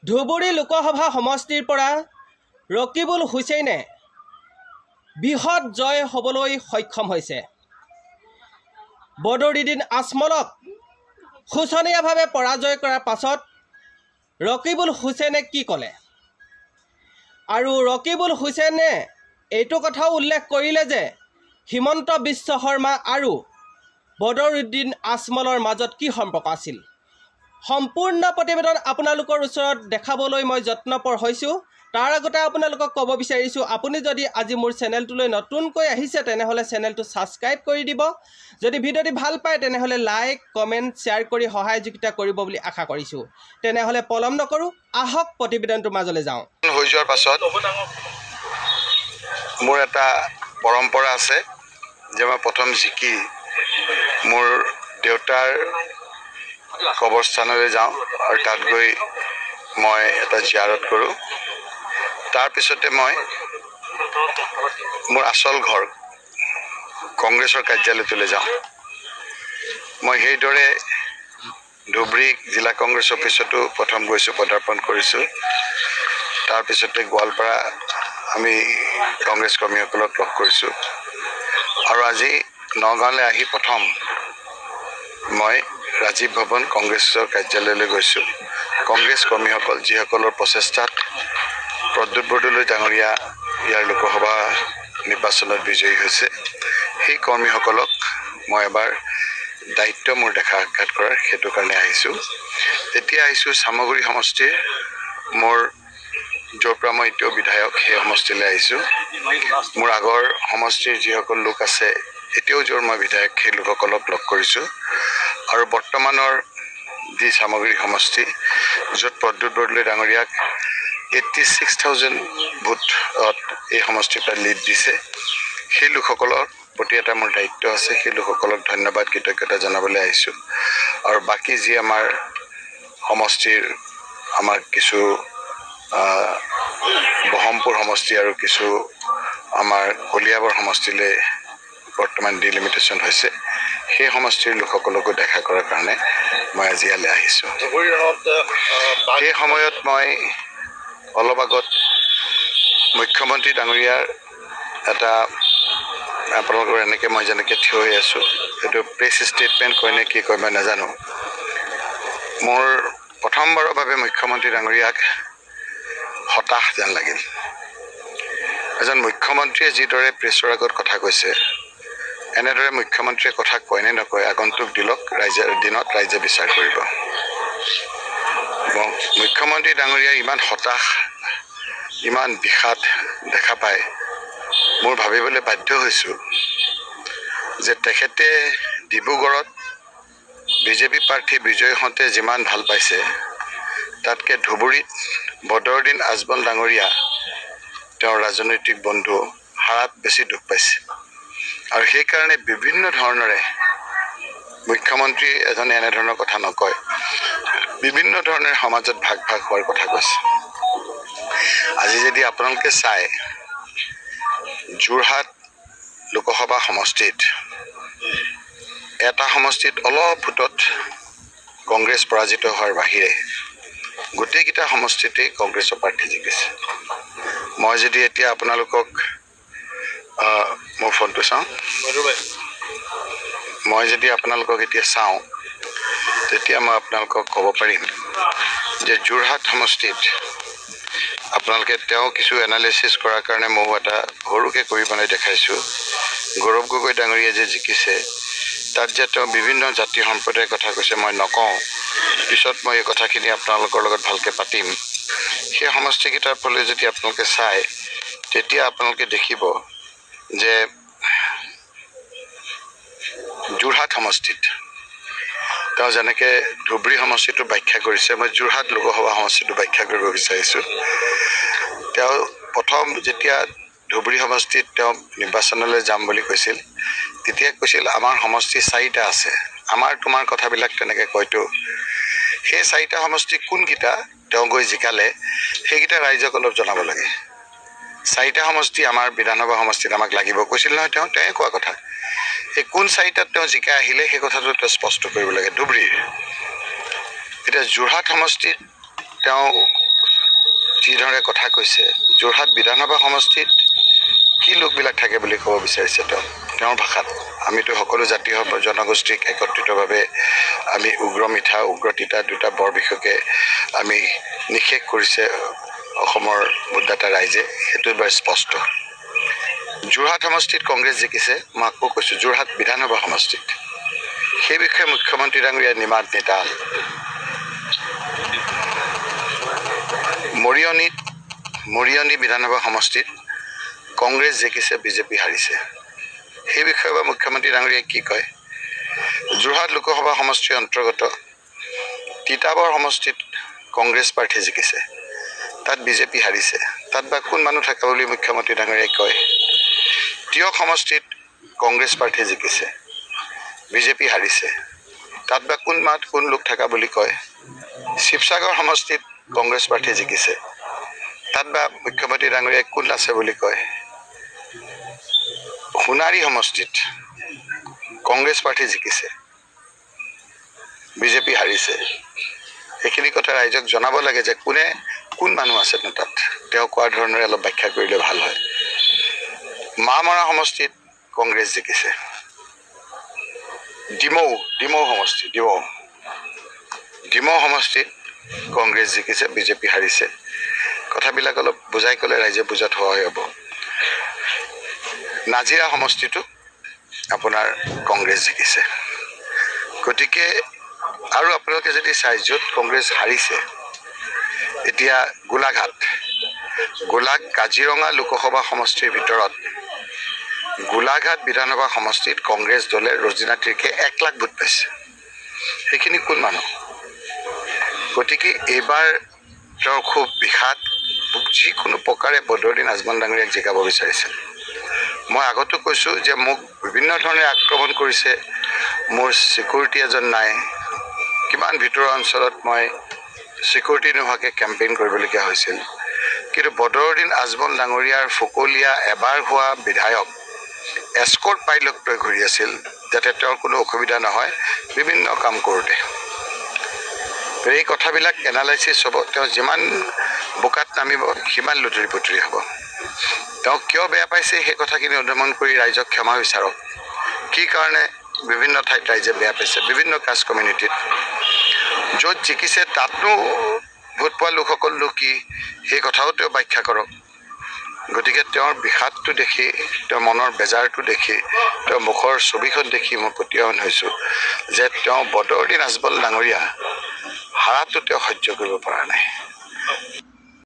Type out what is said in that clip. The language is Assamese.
ধুবুৰী লোকসভা সমষ্টিৰ পৰা ৰকিবুল হুছেইনে বৃহৎ জয় হ'বলৈ সক্ষম হৈছে। বদৰুদ্দিন আজমলক শোচনীয়ভাৱে পৰাজয় কৰাৰ পাছত ৰকিবুল হুছেইনে কি ক'লে আৰু ৰকিবুল হুছেইনে এইটো কথাও উল্লেখ কৰিলে যে হিমন্ত বিশ্ব শৰ্মা আৰু বদৰুদ্দিন আজমলৰ মাজত কি সম্পৰ্ক আছিল। সম্পূৰ্ণ প্ৰতিবেদন আপোনালোকৰ ওচৰত দেখাবলৈ মই যত্নপৰ হৈছোঁ। তাৰ আগতে আপোনালোকক ক'ব বিচাৰিছোঁ, আপুনি যদি আজি মোৰ চেনেলটোলৈ নতুনকৈ আহিছে তেনেহ'লে চেনেলটো ছাবস্ক্ৰাইব কৰি দিব। যদি ভিডিঅ'টি ভাল পায় তেনেহ'লে লাইক কমেণ্ট শ্বেয়াৰ কৰি সহযোগিতা কৰিব বুলি আশা কৰিছোঁ। তেনেহ'লে পলম নকৰোঁ, আহক প্ৰতিবেদনটোৰ মাজলৈ যাওঁ। হৈ যোৱাৰ পাছত মোৰ এটা পৰম্পৰা আছে যে মই প্ৰথম জিকি মোৰ দেউতাৰ কবৰস্থানলৈ যাওঁ আৰু তাত গৈ মই এটা জিয়াৰত কৰোঁ। তাৰপিছতে মই মোৰ আচল ঘৰ কংগ্ৰেছৰ কাৰ্যালয়টোলৈ যাওঁ। মই সেইদৰে ধুবুৰী জিলা কংগ্ৰেছ অফিচতো প্ৰথম গৈছোঁ, পদাৰ্পণ কৰিছোঁ। তাৰপিছতে গোৱালপাৰা আমি কংগ্ৰেছ কৰ্মীসকলক লগ কৰিছোঁ আৰু আজি নগাঁৱলৈ আহি প্ৰথম মই ৰাজীৱ ভৱন কংগ্ৰেছৰ কাৰ্যালয়লৈ গৈছোঁ। কংগ্ৰেছ কৰ্মীসকল যিসকলৰ প্ৰচেষ্টাত প্ৰদ্যুৎ বৰদলৈ ডাঙৰীয়া ইয়াৰ লোকসভা নিৰ্বাচনত বিজয়ী হৈছে, সেই কৰ্মীসকলক মই এবাৰ দায়িত্ব মোৰ দেখা সাক্ষাৎ কৰাৰ সেইটো কাৰণে আহিছোঁ। তেতিয়া আহিছোঁ চামগুৰি সমষ্টিৰ মোৰ য'ৰ পৰা মই এতিয়াও বিধায়ক সেই সমষ্টিলৈ আহিছোঁ। মোৰ আগৰ সমষ্টিৰ যিসকল লোক আছে এতিয়াও য'ৰ মই বিধায়ক সেই লোকসকলক লগ কৰিছোঁ আৰু বৰ্তমানৰ যি চামগুৰি সমষ্টি য'ত প্ৰদ্যুৎ বৰদলৈ ডাঙৰীয়াক 86,000 ভোটত এই সমষ্টিৰ পৰা লিড দিছে, সেই লোকসকলৰ প্ৰতি এটা মোৰ দায়িত্ব আছে। সেই লোকসকলক ধন্যবাদ কৃতজ্ঞতা জনাবলৈ আহিছোঁ। আৰু বাকী যি আমাৰ সমষ্টিৰ আমাৰ কিছু বহমপুৰ সমষ্টি আৰু কিছু আমাৰ কলিয়াবৰ সমষ্টিলৈ বৰ্তমান ডিলিমিটেশ্যন হৈছে, সেই সমষ্টিৰ লোকসকলকো দেখা কৰাৰ কাৰণে মই আজি ইয়ালৈ আহিছোঁ। সেই সময়ত মই অলপ আগত মুখ্যমন্ত্ৰী ডাঙৰীয়াৰ এটা আপোনালোকৰ এনেকৈ মই যেনেকৈ থিয় হৈ আছোঁ, এইটো প্ৰেছ ষ্টেটমেণ্ট কয় নে কি কয় মই নাজানো। মোৰ প্ৰথমবাৰৰ বাবে মুখ্যমন্ত্ৰী ডাঙৰীয়াক হতাশ যেন লাগিল। এজন মুখ্যমন্ত্ৰীয়ে যিদৰে প্ৰেছৰ আগত কথা কৈছে, এনেদৰে মুখ্যমন্ত্ৰীয়ে কথা কয় নে নকয় আগন্তুক দিনত ৰাইজে বিচাৰ কৰিব। মুখ্যমন্ত্ৰী ডাঙৰীয়াই ইমান হতাশ, ইমান বিষাদ দেখা পায় মোৰ ভাবিবলৈ বাধ্য হৈছোঁ যে তেখেতে ডিব্ৰুগড়ত বিজেপি প্ৰাৰ্থী বিজয় হওঁতে যিমান ভাল পাইছে, তাতকৈ ধুবুৰীত বদৰুদ্দিন আজমল ডাঙৰীয়া তেওঁৰ ৰাজনৈতিক বন্ধু হাৰাত বেছি দুখ পাইছে। আৰু সেইকাৰণে বিভিন্ন ধৰণেৰে মুখ্যমন্ত্ৰী এজনে এনেধৰণৰ কথা নকয়, বিভিন্ন ধৰণেৰে সমাজত ভাগ ভাগ হোৱাৰ কথা কৈছে। আজি যদি আপোনালোকে চাই যোৰহাট লোকসভা সমষ্টিত এটা সমষ্টিত অলপ ভোটত কংগ্ৰেছ পৰাজিত হোৱাৰ বাহিৰে গোটেইকেইটা সমষ্টিতেই কংগ্ৰেছৰ প্ৰাৰ্থী জিকিছে। মই যদি এতিয়া আপোনালোকক মোৰ ফোনটো চাওঁ, মই যদি আপোনালোকক এতিয়া চাওঁ তেতিয়া মই আপোনালোকক ক'ব পাৰিম যে যোৰহাট সমষ্টিত আপোনালোকে তেওঁ কিছু এনালাইচিছ কৰাৰ কাৰণে ময়ো এটা সৰুকৈ কৰি বনাই দেখাইছোঁ। গৌৰৱ গগৈ ডাঙৰীয়া যে জিকিছে, তাত যে তেওঁ বিভিন্ন জাতি সম্প্ৰদায়ৰ কথা কৈছে মই নকওঁ, পিছত মই এই কথাখিনি আপোনালোকৰ লগত ভালকৈ পাতিম। সেই সমষ্টিকেইটাৰ ফালে যদি আপোনালোকে চায় তেতিয়া আপোনালোকে দেখিব যে যোৰহাট সমষ্টিত তেওঁ যেনেকৈ ধুবুৰী সমষ্টিটো ব্যাখ্যা কৰিছে, মই যোৰহাট লোকসভা সমষ্টিটো ব্যাখ্যা কৰিব বিচাৰিছোঁ। তেওঁ প্ৰথম যেতিয়া ধুবুৰী সমষ্টিত তেওঁ নিৰ্বাচনলৈ যাম বুলি কৈছিল, তেতিয়া কৈছিল আমাৰ সমষ্টি 4টা আছে, আমাৰ তোমাৰ কথাবিলাক তেনেকৈ কয়তো। সেই 4টা সমষ্টি কোনকেইটা তেওঁ গৈ জিকালে সেইকেইটা ৰাইজক অলপ জনাব লাগে। 4টা সমষ্টি আমাৰ বিধানসভা সমষ্টিত আমাক লাগিব কৈছিল নহয়, তেওঁ কোৱা কথা। এই কোন 4টাত তেওঁ জিকাই আহিলে সেই কথাটো তেওঁ স্পষ্ট কৰিব লাগে ধুবুৰীৰ। এতিয়া যোৰহাট সমষ্টিত তেওঁ যিধৰণে কথা কৈছে যোৰহাট বিধানসভা সমষ্টিত কি লোকবিলাক থাকে বুলি ক'ব বিচাৰিছে তেওঁৰ ভাষাত আমিতো সকলো জাতি জনগোষ্ঠীক একত্ৰিতভাৱে আমি উগ্ৰ মিঠা উগ্ৰ তিতা দুটা বৰ বিশেষকে আমি নিষেধ কৰিছে অসমৰ ভোটদাতা ৰাইজে সেইটো বৰ স্পষ্ট যোৰহাট সমষ্টিত কংগ্ৰেছ জিকিছে মই আকৌ কৈছোঁ যোৰহাট বিধানসভা সমষ্টিত সেই বিষয়ে মুখ্যমন্ত্ৰী ডাঙৰীয়া নিমাত নেতা মৰিয়নি বিধানসভা সমষ্টিত কংগ্ৰেছ জিকিছে বিজেপি হাৰিছে সেই বিষয়ে বা মুখ্যমন্ত্ৰী ডাঙৰীয়াই কি কয় যোৰহাট লোকসভা সমষ্টিৰ অন্তৰ্গত তিতাবৰ সমষ্টিত কংগ্ৰেছ প্ৰাৰ্থী জিকিছে তাত বিজেপি হাৰিছে তাত বা কোন মানুহ থাকে বুলি মুখ্যমন্ত্ৰী ডাঙৰীয়াই কয় তিয়ক সমষ্টিত কংগ্ৰেছ প্ৰাৰ্থী জিকিছে বিজেপি হাৰিছে তাত বা কোন লোক থকা বুলি কয় শিৱসাগৰ সমষ্টিত কংগ্ৰেছ প্ৰাৰ্থী জিকিছে তাত বা মুখ্যমন্ত্ৰী ডাঙৰীয়াই কোন আছে বুলি কয় সোণাৰী সমষ্টিত কংগ্ৰেছ প্ৰাৰ্থী জিকিছে বিজেপি হাৰিছে এইখিনি কথা ৰাইজক জনাব লাগে যে কোন মানুহ আছে তাত তেওঁ কোৱাৰ ধৰণে অলপ ব্যাখ্যা কৰিলে ভাল হয় মামৰা সমষ্টিত কংগ্ৰেছ জিকিছে ডিমৌ সমষ্টিত কংগ্ৰেছ জিকিছে বিজেপি হাৰিছে কথাবিলাক অলপ বুজাই ক'লে ৰাইজে বুজাত সহায় হ'ব নাজিৰা সমষ্টিটো আপোনাৰ কংগ্ৰেছ জিকিছে গতিকে আৰু আপোনালোকে যদি চাই য'ত কংগ্ৰেছ হাৰিছে এতিয়া কাজিৰঙা লোকসভা সমষ্টিৰ ভিতৰত গোলাঘাট বিধানসভা সমষ্টিত কংগ্ৰেছ দলে ৰজিনা তিৰ্কে 1 লাখ ভোট পাইছে সেইখিনি কোন মানুহ গতিকে এইবাৰ তেওঁ খুব বিষাদ যিকোনো প্ৰকাৰে বদৰুদ্দিন আজমল ডাঙৰীয়াক জিকাব বিচাৰিছে মই আগতো কৈছোঁ যে মোক বিভিন্ন ধৰণে আক্ৰমণ কৰিছে মোৰ সিকিউৰিটি এজন নাই কিমান ভিতৰুৱা অঞ্চলত মই সিকিউৰিটি নোহোৱাকৈ কেম্পেইন কৰিবলগীয়া হৈছিল কিন্তু বদৰুদ্দিন আজমল ডাঙৰীয়াৰ ফকলীয়া এবাৰ হোৱা বিধায়ক এস্কৰ্ট পাইলট লৈ ঘূৰি আছিল যাতে তেওঁৰ কোনো অসুবিধা নহয় বিভিন্ন কাম কৰোঁতে এই কথাবিলাক এনালাইচিছ হ'ব তেওঁ যিমান বোকাত নামিব সিমান লুটৰি পুটৰি হ'ব তেওঁ কিয় বেয়া পাইছে সেই কথাখিনি অনুমান কৰি ৰাইজক ক্ষমা বিচাৰক কি কাৰণে বিভিন্ন ঠাইত ৰাইজে বেয়া পাইছে বিভিন্ন কাষ্ট কমিউনিটিত য'ত জিকিছে তাতনো ভোট পোৱা লোকসকল কি সেই কথাও তেওঁ ব্যাখ্যা কৰক গতিকে তেওঁৰ বিষাদটো দেখি তেওঁৰ মনৰ বেজাৰটো দেখি তেওঁৰ মুখৰ ছবিখন দেখি মই প্ৰতীয়মান হৈছোঁ যে তেওঁ বদৰুদ্দিন আজমল ডাঙৰীয়া হাৰাটো তেওঁ সহ্য কৰিব পৰা নাই